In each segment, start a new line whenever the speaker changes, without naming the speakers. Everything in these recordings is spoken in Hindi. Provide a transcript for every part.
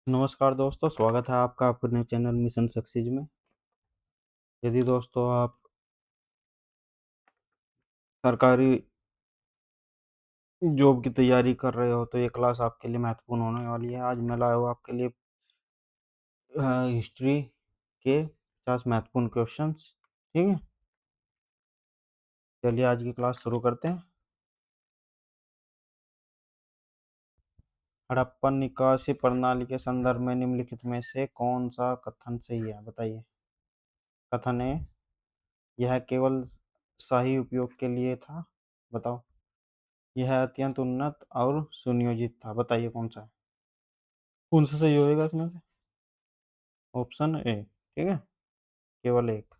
नमस्कार दोस्तों, स्वागत है आपका अपने चैनल मिशन सक्सेस में। यदि दोस्तों आप सरकारी जॉब की तैयारी कर रहे हो तो ये क्लास आपके लिए महत्वपूर्ण होने वाली है। आज मैं लाया हूँ आपके लिए हिस्ट्री के 50 महत्वपूर्ण क्वेश्चंस। ठीक है, चलिए आज की क्लास शुरू करते हैं। हड़प्पन निकासी प्रणाली के संदर्भ में निम्नलिखित में से कौन सा कथन सही है, बताइए। कथन ए, यह केवल शाही उपयोग के लिए था। बताओ। यह अत्यंत उन्नत और सुनियोजित था। बताइए कौन सा है, कौन सा सही होएगा इसमें से। ऑप्शन ए, ठीक है, केवल एक।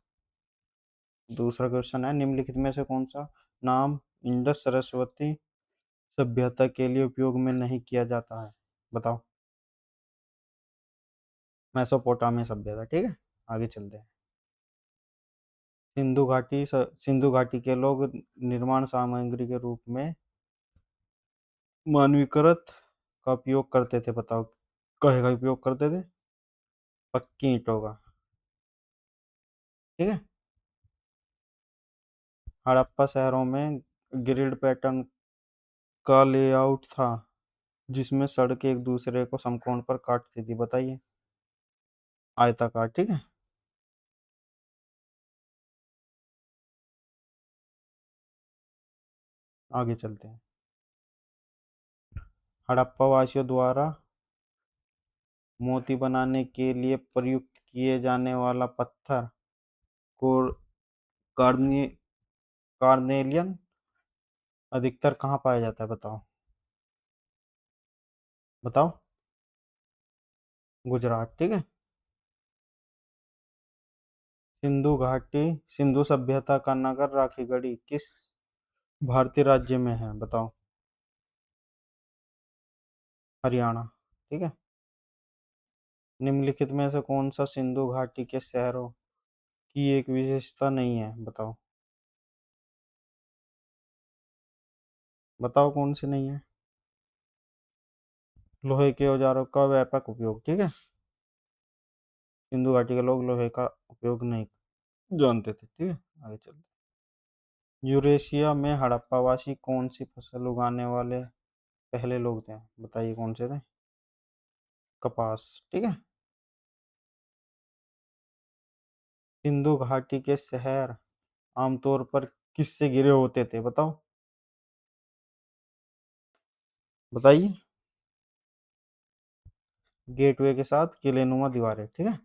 दूसरा क्वेश्चन है, निम्नलिखित में से कौन सा नाम इंडस सरस्वती सभ्यता के लिए उपयोग में नहीं किया जाता है। बताओ। मेसोपोटामिया सभ्यता। ठीक है, आगे चलते हैं। सिंधु घाटी के लोग निर्माण सामग्री के रूप में मानवीकृत का उपयोग करते थे। बताओ, कहे का उपयोग करते थे, पक्की ईंटों का। ठीक है। हड़प्पा शहरों में ग्रिड पैटर्न का लेआउट था जिसमें सड़कें एक दूसरे को समकोण पर काटती थी। बताइए। आयताकार। ठीक है, आगे चलते हैं। हड़प्पा वासियों द्वारा मोती बनाने के लिए प्रयुक्त किए जाने वाला पत्थर को कार्ने कार्नेलियन अधिकतर कहाँ पाया जाता है। बताओ। बताओ। गुजरात। ठीक है। सिंधु घाटी सिंधु सभ्यता का नगर राखीगढ़ी किस भारतीय राज्य में है। बताओ। हरियाणा। ठीक है। निम्नलिखित में से कौन सा सिंधु घाटी के शहरों की एक विशेषता नहीं है। बताओ। बताओ कौन सी नहीं है। लोहे के औजारों का व्यापक उपयोग। ठीक है, सिंधु घाटी के लोग लोहे का उपयोग नहीं जानते थे। ठीक है, आगे चलते हैं। यूरेशिया में हड़प्पावासी कौन सी फसल उगाने वाले पहले लोग थे। बताइए कौन से थे। कपास। ठीक है। सिंधु घाटी के शहर आमतौर पर किससे घिरे होते थे। बताओ। बताइए। गेटवे के साथ किलेनुमा दीवारें। ठीक है।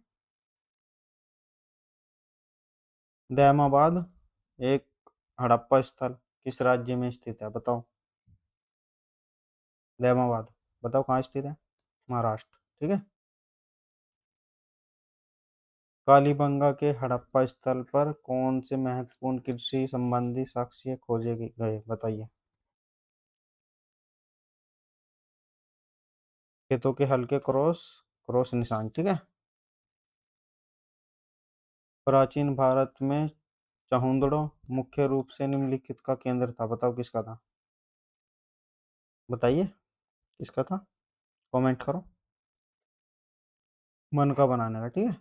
दैमाबाद एक हड़प्पा स्थल किस राज्य में स्थित है। बताओ। दैमाबाद, बताओ कहाँ स्थित है। महाराष्ट्र। ठीक है। कालीबंगा के हड़प्पा स्थल पर कौन से महत्वपूर्ण कृषि संबंधी साक्ष्य खोजे गए। बताइए। खेतों के हल्के क्रॉस क्रॉस निशान। ठीक है। प्राचीन भारत में चहुंदड़ो मुख्य रूप से निम्नलिखित का केंद्र था। बताओ किसका था। बताइए किसका था, कमेंट करो। मन का बनाने का। ठीक है।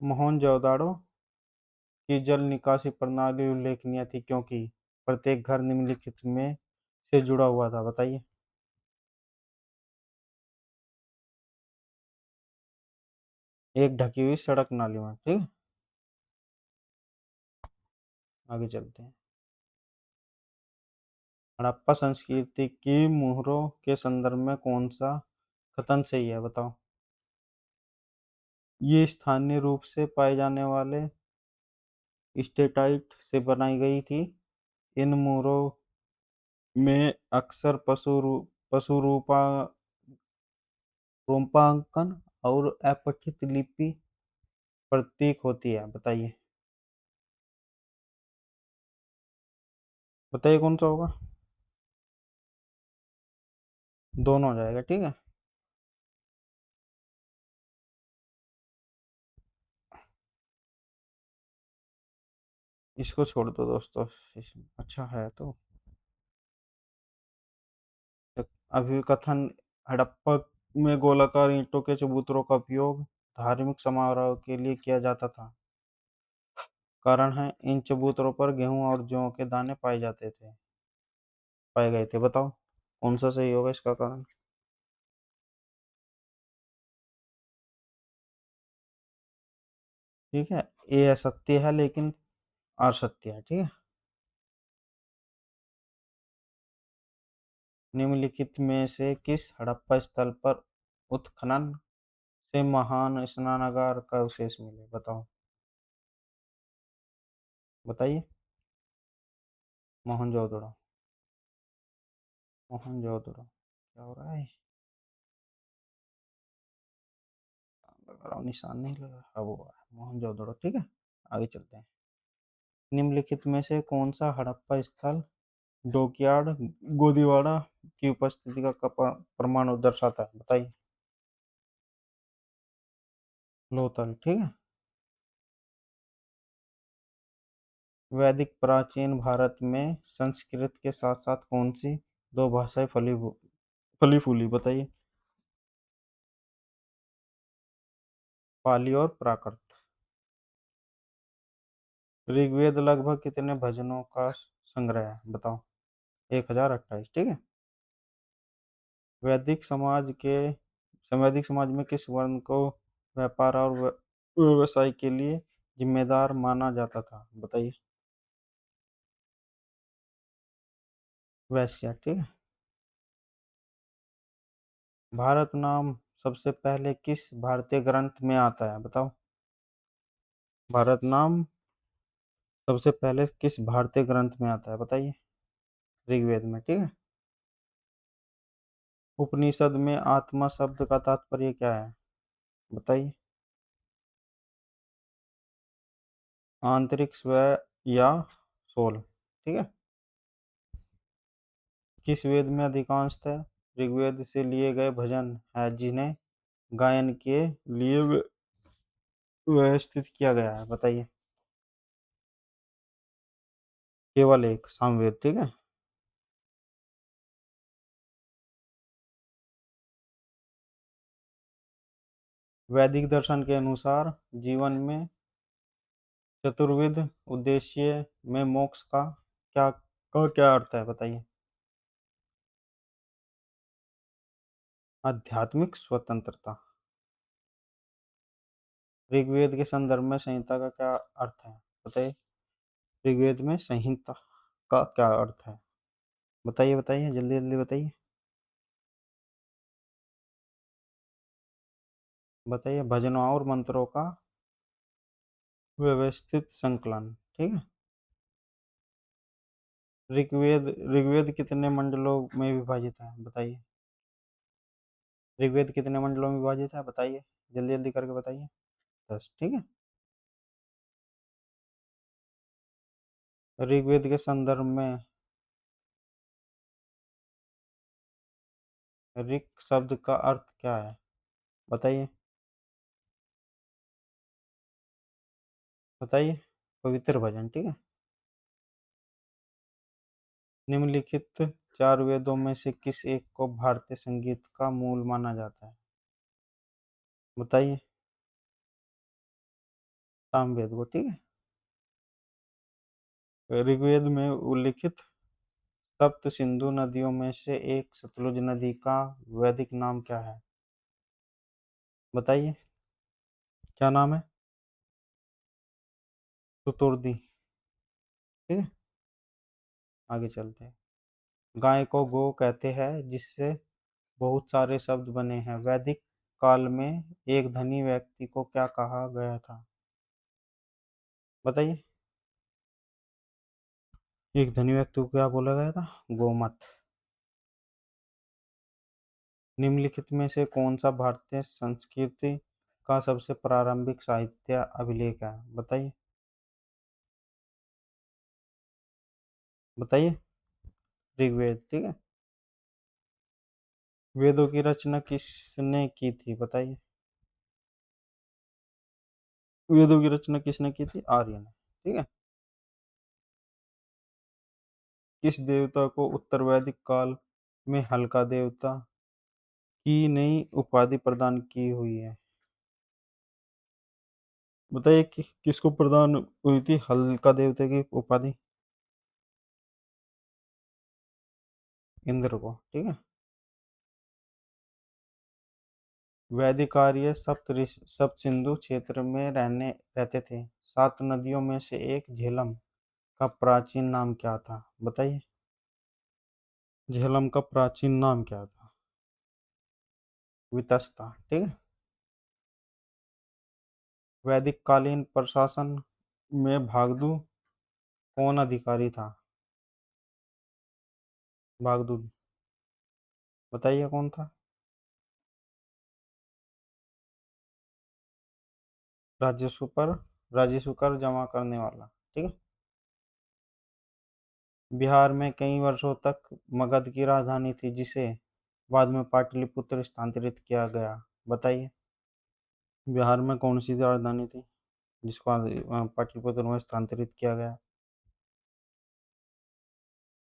मोहनजोदाड़ो की जल निकासी प्रणाली उल्लेखनीय थी क्योंकि प्रत्येक घर निम्नलिखित में से जुड़ा हुआ था। बताइए। एक ढकी हुई सड़क नाली में। ठीक है, आगे चलते हैं। हड़प्पा संस्कृति की मुहरों के संदर्भ में कौन सा कथन सही है। बताओ। ये स्थानीय रूप से पाए जाने वाले स्टेटाइट से बनाई गई थी। इन मुहरों में अक्सर पशु रूपांकन और अपठित लिपि प्रतीक होती है। बताइए। बताइए कौन सा होगा। दोनों हो जाएगा। ठीक है, इसको छोड़ दो दोस्तों। अच्छा है तो अभिकथन हड़प्पा में गोलाकार ईंटों के चबूतरों का उपयोग धार्मिक समारोह के लिए किया जाता था। कारण है, इन चबूतरों पर गेहूं और जौ के दाने पाए गए थे। बताओ कौन सा सही होगा इसका कारण। ठीक है, ये असत्य है लेकिन असत्य है। ठीक है। निम्नलिखित में से किस हड़प्पा स्थल पर उत्खनन से महान स्नानागार का अवशेष मिले। बताओ, बताइए। मोहनजोदड़ो। मोहनजोदड़ो क्या हो रहा है। लगा रहा हूँ, निशान नहीं लगा, अब हुआ है मोहनजोदड़ो। ठीक है, आगे चलते हैं। निम्नलिखित में से कौन सा हड़प्पा स्थल डोकयार्ड गोदीवाड़ा की उपस्थिति का प्रमाण दर्शाता है। बताइए। लोथल। ठीक है। वैदिक प्राचीन भारत में संस्कृत के साथ साथ कौन सी दो भाषाएं फली फूली। बताइए। पाली और प्राकृत। ऋग्वेद लगभग कितने भजनों का संग्रह है। बताओ। 1028। ठीक है। वैदिक समाज के वैदिक समाज में किस वर्ण को व्यापार और व्यवसाय के लिए जिम्मेदार माना जाता था। बताइए। वैश्य। ठीक है। भारत नाम सबसे पहले किस भारतीय ग्रंथ में आता है। बताओ। भारत नाम सबसे पहले किस भारतीय ग्रंथ में आता है। बताइए। ऋग्वेद में। ठीक है। उपनिषद में आत्मा शब्द का तात्पर्य क्या है। बताइए। आंतरिक स्व या सोल। ठीक है। किस वेद में अधिकांशतः ऋग्वेद से लिए गए भजन है जिन्हें गायन के लिए व्यवस्थित किया गया है। बताइए। केवल एक, सामवेद। ठीक है। वैदिक दर्शन के अनुसार जीवन में चतुर्विध उद्देश्य में मोक्ष क्या अर्थ है। बताइए। आध्यात्मिक स्वतंत्रता। ऋग्वेद के संदर्भ में संहिता का क्या अर्थ है। बताइए। ऋग्वेद में संहिता का क्या अर्थ है। बताइए, बताइए, जल्दी जल्दी बताइए। बताइए। भजनों और मंत्रों का व्यवस्थित संकलन। ठीक है। ऋग्वेद कितने मंडलों में विभाजित है। बताइए। ऋग्वेद कितने मंडलों में विभाजित है। बताइए, जल्दी जल्दी करके बताइए। 10। ठीक है। ऋग्वेद के संदर्भ में ऋक शब्द का अर्थ क्या है। बताइए। बताइए। पवित्र भजन। ठीक है। निम्नलिखित चार वेदों में से किस एक को भारतीय संगीत का मूल माना जाता है। बताइए। सामवेद को। ठीक है। ऋग्वेद में उल्लिखित सप्त सिंधु नदियों में से एक सतलुज नदी का वैदिक नाम क्या है। बताइए। क्या नाम है। सुतुर्दी। ठीक है। आगे चलते हैं। गाय को गो कहते हैं जिससे बहुत सारे शब्द बने हैं। वैदिक काल में एक धनी व्यक्ति को क्या कहा गया था। बताइए। एक धनी व्यक्ति को क्या बोला गया था। गोमत। निम्नलिखित में से कौन सा भारतीय संस्कृति का सबसे प्रारंभिक साहित्य अभिलेख है। बताइए। बताइए। ऋग्वेद। ठीक है। वेदों की रचना किसने की थी। बताइए। वेदों की रचना किसने की थी। आर्य ने। ठीक है। किस देवता को उत्तर वैदिक काल में हल का देवता की नई उपाधि प्रदान की हुई है? बताइए कि किसको प्रदान हुई थी हल्का देवता की उपाधि? इंद्र को, ठीक है। वैदिक आर्य सप्त सिंधु क्षेत्र में रहते थे। 7 नदियों में से एक झेलम का प्राचीन नाम क्या था? बताइए। झेलम का प्राचीन नाम क्या था? वितस्ता, ठीक है। वैदिक कालीन प्रशासन में भागदू कौन अधिकारी था? भागदू, बताइए कौन था? राजस्व कर जमा करने वाला, ठीक है। बिहार में कई वर्षों तक मगध की राजधानी थी, जिसे बाद में पाटलिपुत्र स्थानांतरित किया गया। बताइए। बिहार में कौन सी राजधानी थी जिसको पाटलिपुत्र में स्थानांतरित किया गया?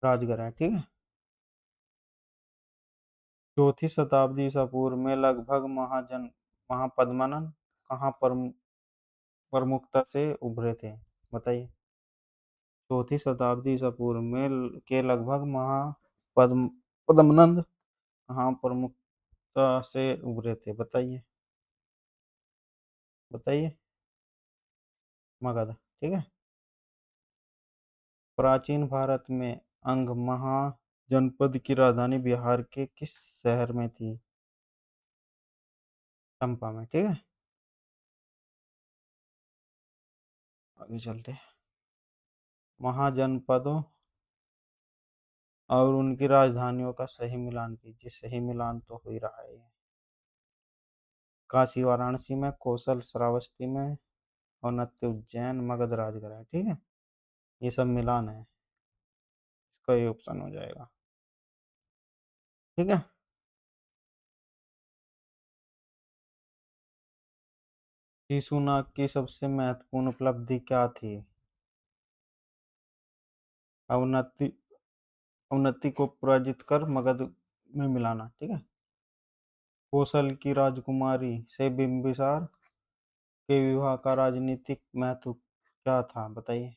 राजगढ़ है, ठीक है। चौथी शताब्दी ईसा पूर्व में लगभग महापद्मनन कहाँ प्रमुखता से उभरे थे? बताइए। चौथी शताब्दी ईसा पूर्व में के लगभग महापद्मनंद कहाँ प्रमुखता से उभरे थे? बताइए। बताइए। मगध, ठीक है। प्राचीन भारत में अंग महाजनपद की राजधानी बिहार के किस शहर में थी? चंपा में, ठीक है। आगे चलते हैं। महाजनपदों और उनकी राजधानियों का सही मिलान कीजिए। सही मिलान तो हो ही रहा है। काशी वाराणसी में, कौशल श्रावस्ती में, औन्नत्य उज्जैन, मगध राजगढ़ है, ठीक है। ये सब मिलान है, इसका ये ऑप्शन हो जाएगा, ठीक है। शिशुनाग की सबसे महत्वपूर्ण उपलब्धि क्या थी? अवनति अवनति को पराजित कर मगध में मिलाना, ठीक है। कौशल की राजकुमारी से बिंबिसार के विवाह का राजनीतिक महत्व क्या था? बताइए।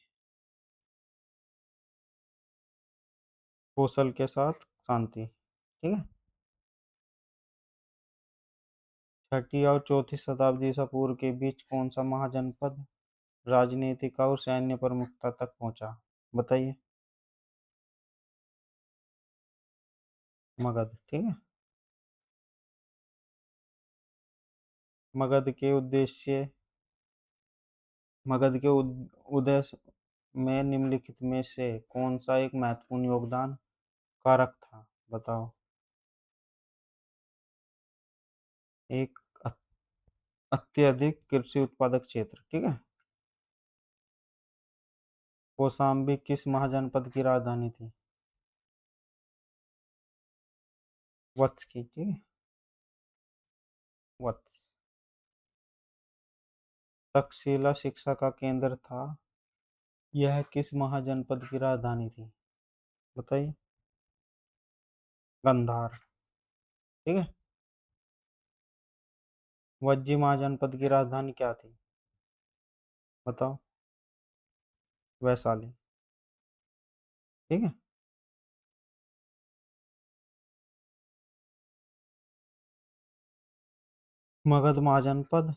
कौशल के साथ शांति, ठीक है। छठी और चौथी शताब्दी ईसा पूर्व के बीच कौन सा महाजनपद राजनीतिक और सैन्य प्रमुखता तक पहुंचा? बताइए। मगध, ठीक है। मगध के उद्देश्य मगध के उदय में निम्नलिखित में से कौन सा एक महत्वपूर्ण योगदान कारक था? बताओ। एक अत्यधिक कृषि उत्पादक क्षेत्र, ठीक है। कौशाम्बी किस महाजनपद की राजधानी थी? वत्स की, ठीक है। वत्स। तक्षशिला शिक्षा का केंद्र था। यह किस महाजनपद की राजधानी थी? बताइए। गंधार, ठीक है। वज्जी महाजनपद की राजधानी क्या थी? बताओ। वैशाली, ठीक है। मगध महाजनपद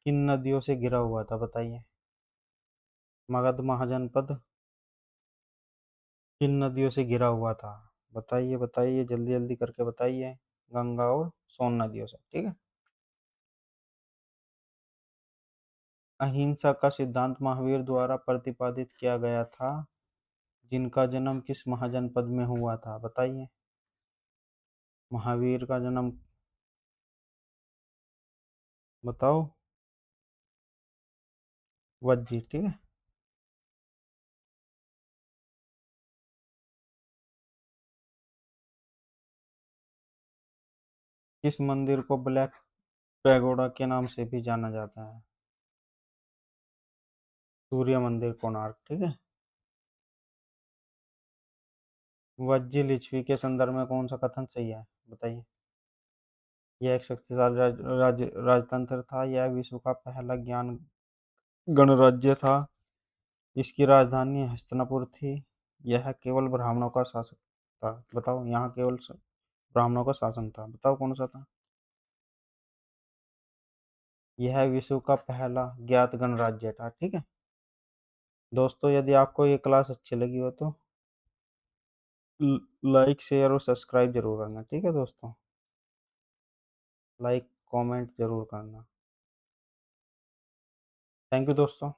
किन नदियों से घिरा हुआ था? बताइए। मगध महाजनपद किन नदियों से घिरा हुआ था? बताइए, बताइए, जल्दी जल्दी करके बताइए। गंगा और सोन नदियों से, ठीक है। अहिंसा का सिद्धांत महावीर द्वारा प्रतिपादित किया गया था, जिनका जन्म किस महाजनपद में हुआ था? बताइए। महावीर का जन्म, बताओ। वज्जी, ठीक है। किस मंदिर को ब्लैक पैगोडा के नाम से भी जाना जाता है? सूर्य मंदिर, कोणार्क, ठीक है। वज्जी लिच्छवी के संदर्भ में कौन सा कथन सही है? बताइए। यह एक शक्तिशाली राजतंत्र था। यह विश्व का पहला ज्ञान गणराज्य था। इसकी राजधानी हस्तिनापुर थी। यह केवल ब्राह्मणों का शासक था। बताओ, यहाँ केवल ब्राह्मणों का शासन था। बताओ कौन सा था। यह विश्व का पहला ज्ञात गणराज्य था। ठीक है दोस्तों, यदि आपको ये क्लास अच्छी लगी हो तो लाइक शेयर और सब्सक्राइब जरूर करना। ठीक है दोस्तों, लाइक कमेंट जरूर करना। थैंक यू दोस्तों।